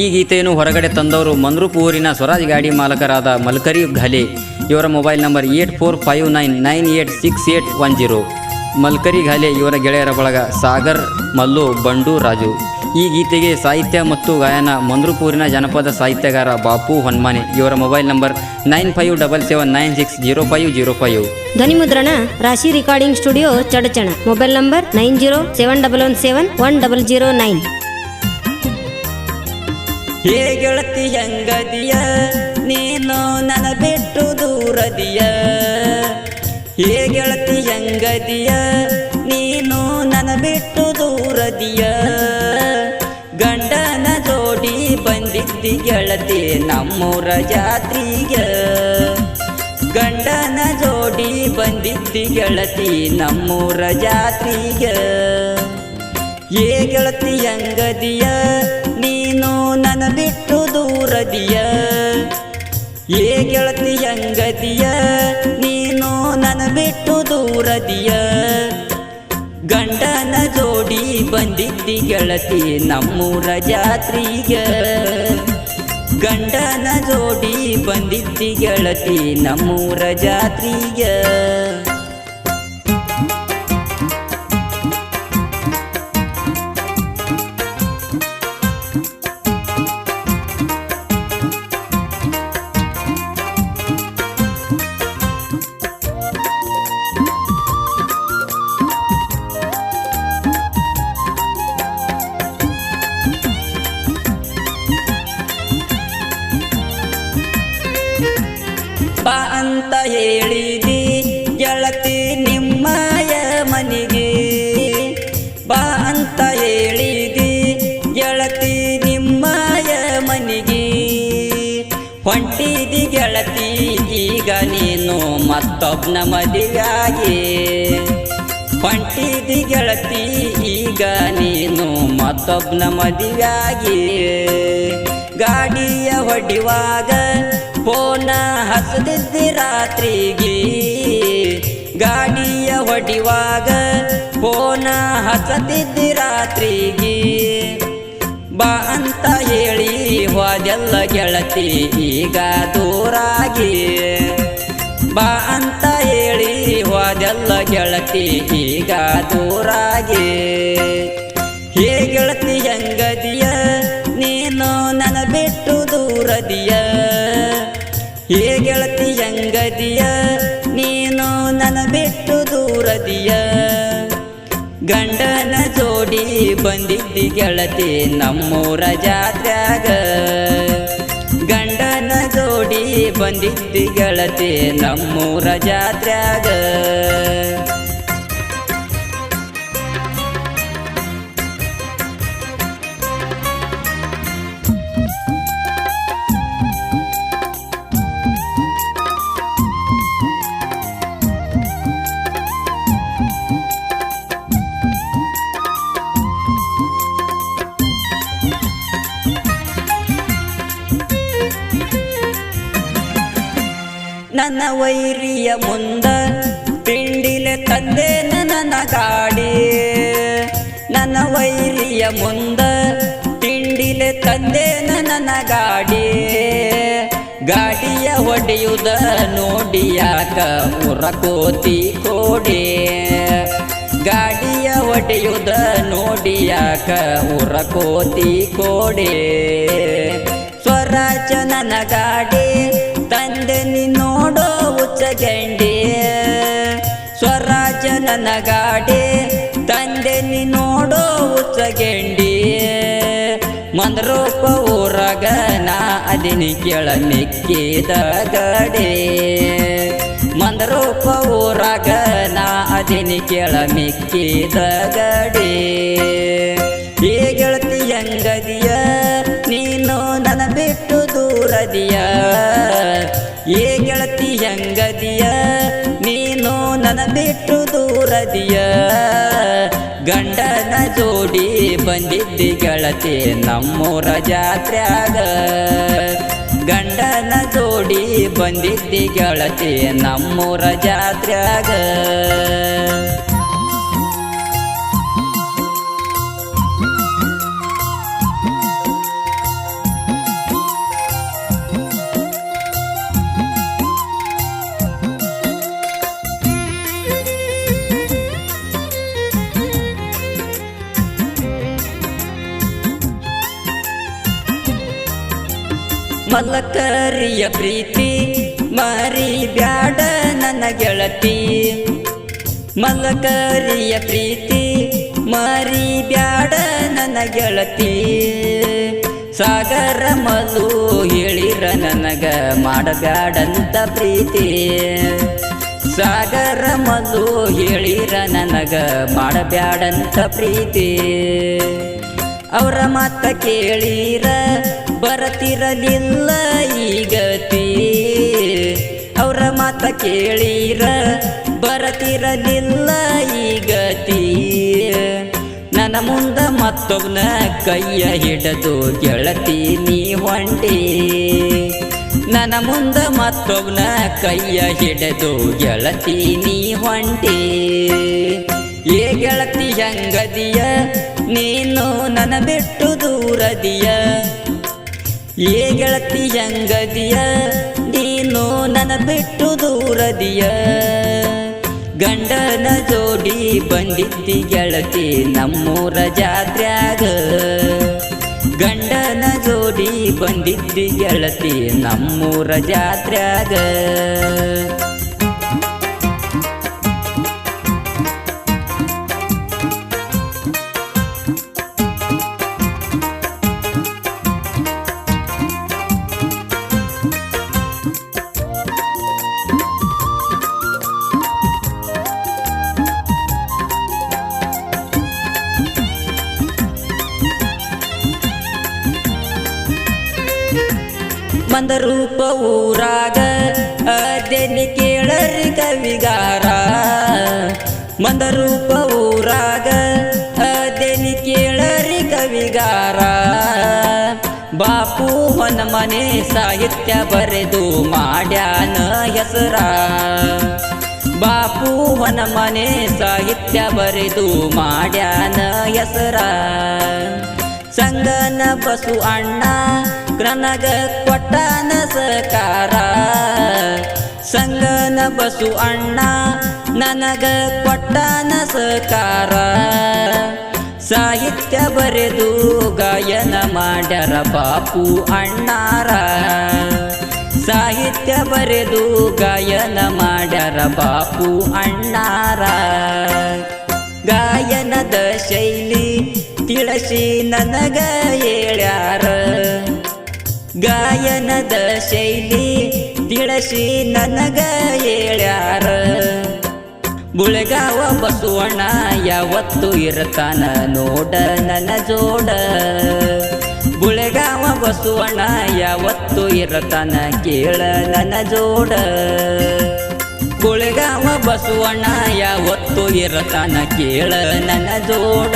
ಈ ಗೀತೆಯನ್ನು ಹೊರಗಡೆ ತಂದವರು ಮಂದ್ರೂಪ್ ಊರಿನ ಸ್ವರಾಜ್ ಗಾಡಿ ಮಾಲಕರಾದ ಮಲ್ಕರಿ ಘಾಲೆ. ಇವರ ಮೊಬೈಲ್ ನಂಬರ್ 8459986810. ಮಲ್ಕರಿ ಘಾಲೆ ಇವರ ಗೆಳೆಯರ ಬಳಗ ಸಾಗರ್, ಮಲ್ಲು, ಬಂಡು, ರಾಜು. ಈ ಗೀತೆಗೆ ಸಾಹಿತ್ಯ ಮತ್ತು ಗಾಯನ ಮಂದ್ರೂಪ್ ಊರಿನ ಜನಪದ ಸಾಹಿತ್ಯಗಾರ ಬಾಪು ಹೊನ್ಮಾನೆ. ಇವರ ಮೊಬೈಲ್ ನಂಬರ್ 9577960505. ಧ್ವನಿ ಮುದ್ರಣ ರಾಶಿ recording studio Chadchan. Mobile number 9071171009. ಹೇ ಗೆಳತಿ ಹೆಂಗದಿಯ ನೀನು ನನ್ನ ಬಿಟ್ಟು ದೂರದಿಯ. ಹೇ ಗೆಳತಿ ಹೆಂಗದಿಯ ನೀನು ನನ್ನ ಬಿಟ್ಟು ದೂರದಿಯ. ಗಂಡನ ಜೋಡಿ ಬಂದಿದ್ದಿ ಗೆಳತಿ ನಮ್ಮೂರ ಜಾತ್ರೆಗೆ. ಗಂಡನ ಜೋಡಿ ಬಂದಿದ್ದಿ ಗೆಳತಿ ನಮ್ಮೂರ ಜಾತ್ರೆಗೆ. ಏ ಗೆಳತಿ ಹೆಂಗದಿಯ ನೀನು ನನ್ನ ಬಿಟ್ಟು ದೂರದಿಯ. ಏ ಗೆಳತಿ ಹೆಂಗದಿಯ ನೀನು ನನ್ನ ಬಿಟ್ಟು ದೂರದಿಯ. ಗಂಡನ ಜೋಡಿ ಬಂದಿದ್ದಿ ಗೆಳತಿ ನಮ್ಮೂರ ಜಾತ್ರೆಗೆ. ಗಂಡನ ಜೋಡಿ ಬಂದಿದ್ದಿ ಗೆಳತಿ ನಮ್ಮೂರ ಜಾತ್ರೆಗೆ. ಬಾ ಅಂತ ಹೇಳಿದಿ ಗೆಳತಿ ನಿಮ್ಮಯ ಮನೆಗೆ. ಬಾ ಅಂತ ಹೇಳಿದಿ ಗೆಳತಿ ನಿಮ್ಮಯ ಮನೆಗೆ. ಹೊಂಟಿದಿ ಗೆಳತಿ ಈಗ ನೀನು ಮತ್ತೊಬ್ಬನ ಮದುವೆಯಾಗಿ. ಹೊಂಟಿದಿ ಗೆಳತಿ ಈಗ ನೀನು ಮತ್ತೊಬ್ಬನ ಮದುವೆಯಾಗಿ. ಗಾಡಿಯ ಹೊಡಿವಾಗ ಫೋನ ಹಸದಿದ್ದಿ ರಾತ್ರಿಗೆ. ಗಾಡಿಯ ಹೊಡಿವಾಗ ಫೋನ ಹಸದಿದ್ದಿ ರಾತ್ರಿಗೆ. ಬಾ ಅಂತ ಹೇಳಿ ಹೋದೆಲ್ಲ ಗೆಳತಿ ಈಗ ದೂರಾಗಿ. ಬಾ ಅಂತ ಹೇಳಿ ಹೋದೆಲ್ಲ ಗೆಳತಿ ಈಗ ದೂರಾಗಿ. ಹೇ ಗೆಳತಿ ಹೆಂಗದಿಯ ನೀನು ನನ್ನ ಬಿಟ್ಟು ದೂರದಿಯ. ಹೇ ಗೆಳತಿ ಹೆಂಗದಿಯ ನೀನು ನನ್ನ ಬಿಟ್ಟು ದೂರದಿಯ. ಗಂಡನ ಜೋಡಿ ಬಂದಿದ್ದಿ ಗೆಳತಿ ನಮ್ಮೂರ ಜಾತ್ರ್ಯಾಗ. ಗಂಡನ ಜೋಡಿ ಬಂದಿದ್ದಿ ಗೆಳತಿ ನಮ್ಮೂರ ಜಾತ್ರ್ಯಾಗ. ನನ್ನ ವೈರಿಯ ಮುಂದ ತಿಂಡಿಲೆ ತಂದೆ ನನ್ನ ಗಾಡಿ. ನನ್ನ ವೈರಿಯ ಮುಂದ ತಿಂಡಿಲೆ ತಂದೆ ನನ್ನ ಗಾಡಿ. ಗಾಡಿಯ ಹೊಡೆಯುವುದ ನೋಡಿ ಯಾಕ ಉರಕೋತಿ ಕೋಡಿ. ಗಾಡಿಯ ಹೊಡೆಯುವುದ ನೋಡಿ ಯಾಕ ಉರಕೋತಿ ಕೋಡಿ. ಸ್ವರಾಜ ನನ್ನ ಗಾಡಿ ತಂದೆ ನೀ ನೋಡೋ ಉಚ್ಚಗಂಡಿ. ಸ್ವರಾಜ ನನ್ನ ಗಾಡಿ ತಂದೆ ನೀ ನೋಡೋ ಉಚ್ಚಗಂಡಿ. ಮಂದ್ರೂಪ ಊರಾಗ ನಾ ಅದಿನಿ ಕೇಳ ಮಿಕ್ಕಿದ ಗಡಿ. ಮಂದ್ರೂಪ ಊರಾಗ ನಾ ಅದಿನಿ ಕೇಳ ಮಿಕ್ಕಿದ ಗಡಿ. ಹೇ ಗೆಳತಿ ಹೆಂಗದಿಯ ನೀನು ನನ್ನ ಬಿಟ್ಟು ದೂರದಿಯ. ಹೇ ಗೆಳತಿ ಹೆಂಗದಿಯ ನೀನು ನನ್ನ ಬಿಟ್ಟು ದೂರದಿಯ. ಗಂಡನ ಜೋಡಿ ಬಂದಿದ್ದಿ ಗೆಳತಿ ನಮ್ಮೂರ ಜಾತ್ರ್ಯಾಗ. ಗಂಡನ ಜೋಡಿ ಬಂದಿದ್ದಿ ಗೆಳತಿ ನಮ್ಮೂರ ಜಾತ್ರ್ಯಾಗ. ಮಲಕರಿಯ ಪ್ರೀತಿ ಮರಿ ಬ್ಯಾಡ ನನ್ನ ಗೆಳತಿ ಮಲಕರಿಯ ಪ್ರೀತಿ ಮರಿ ಬ್ಯಾಡ ನನ್ನ ಗೆಳತಿ ಸಾಗರ ಮಲ್ಲು ಹೇಳಿರ ನನಗ ಮಾಡಬ್ಯಾಡಂತ ಪ್ರೀತಿ ಸಾಗರ ಮಲ್ಲು ಹೇಳಿರ ನನಗ ಮಾಡಬ್ಯಾಡಂತ ಪ್ರೀತಿ ಅವರ ಮಾತ ಕೇಳಿರ ಬರತಿರಲಿಲ್ಲ ಈಗತಿ ಅವರ ಮಾತ ಕೇಳಿರ ಬರತಿರಲಿಲ್ಲ ಈಗತಿ ನನ್ನ ಮುಂದ ಮತ್ತೊಬ್ಬನ ಕೈಯ ಹಿಡದು ಗೆಳತಿ ನೀ ಹೊಂಟಿ ನನ್ನ ಮುಂದ ಮತ್ತೊಬ್ಬನ ಕೈಯ ಹಿಡದು ಗೆಳತಿ ನೀ ಹೊಂಟಿ ಏ ಗೆಳತಿ ಹೆಂಗದಿಯ ನೀನು ನನ್ನ ಬಿಟ್ಟು ದೂರದಿಯ ಏ ಗೆಳತಿ ಹೆಂಗದಿಯ ನೀನು ನನ್ನ ಬಿಟ್ಟು ದೂರದಿಯ ಗಂಡನ ಜೋಡಿ ಬಂದಿದ್ದಿ ಗೆಳತಿ ನಮ್ಮೂರ ಜಾತ್ರ್ಯಾಗ ಗಂಡನ ಜೋಡಿ ಬಂದಿದ್ದಿ ಗೆಳತಿ ನಮ್ಮೂರ ಜಾತ್ರ್ಯಾಗ ಮಂದರೂಪ ಊರಾಗ ಅದೇನಿ ಕೇಳರಿ ಕವಿಗಾರ ಮಂದರೂಪ ಊರಾಗ ಅದೇನಿ ಕೇಳರಿ ಕವಿಗಾರ ಬಾಪು ಹೊನ್ನಮನೆ ಸಾಹಿತ್ಯ ಬರೆದು ಮಾಡ್ಯಾನ ಹೆಸರ ಬಾಪು ಹೊನ್ನಮನೆ ಸಾಹಿತ್ಯ ಬರೆದು ಮಾಡ್ಯಾನ ಹೆಸರ ಸಂಗನ ಬಸು ಅಣ್ಣ ನನಗ ಕೊಟ್ಟಾನ ಸಕಾರ ಸಂಗನ ಬಸು ಅಣ್ಣ ನನಗ ಕೊಟ್ಟಾನ ಸಕಾರ ಸಾಹಿತ್ಯ ಬರೆದು ಗಾಯನ ಮಾಡ್ಯಾರ ಬಾಪು ಅಣ್ಣಾರ ಸಾಹಿತ್ಯ ಬರೆದು ಗಾಯನ ಮಾಡ್ಯಾರ ಬಾಪು ಅಣ್ಣಾರ ಗಾಯನದ ಶೈಲಿ ತಿಳಿಸಿ ನನಗ ಹೇಳ್ಯಾರ ಗಾಯನದ ಶೈಲಿ ತಿಳಿಸಿ ನನಗ ಹೇಳ್ಯಾರ ಬುಳಗಾವ ಬಸವಣ್ಣ ಯಾವತ್ತು ಇರ್ತಾನ ನೋಡ ನನ್ನ ಜೋಡ ಬುಳಗಾವ ಬಸವಣ್ಣ ಯಾವತ್ತು ಇರ್ತಾನ ಕೇಳ ನನ್ನ ಜೋಡ ಬುಳಗಾವ ಬಸವಣ್ಣ ಯಾವತ್ತು ಇರ್ತಾನ ಕೇಳ ನನ್ನ ಜೋಡ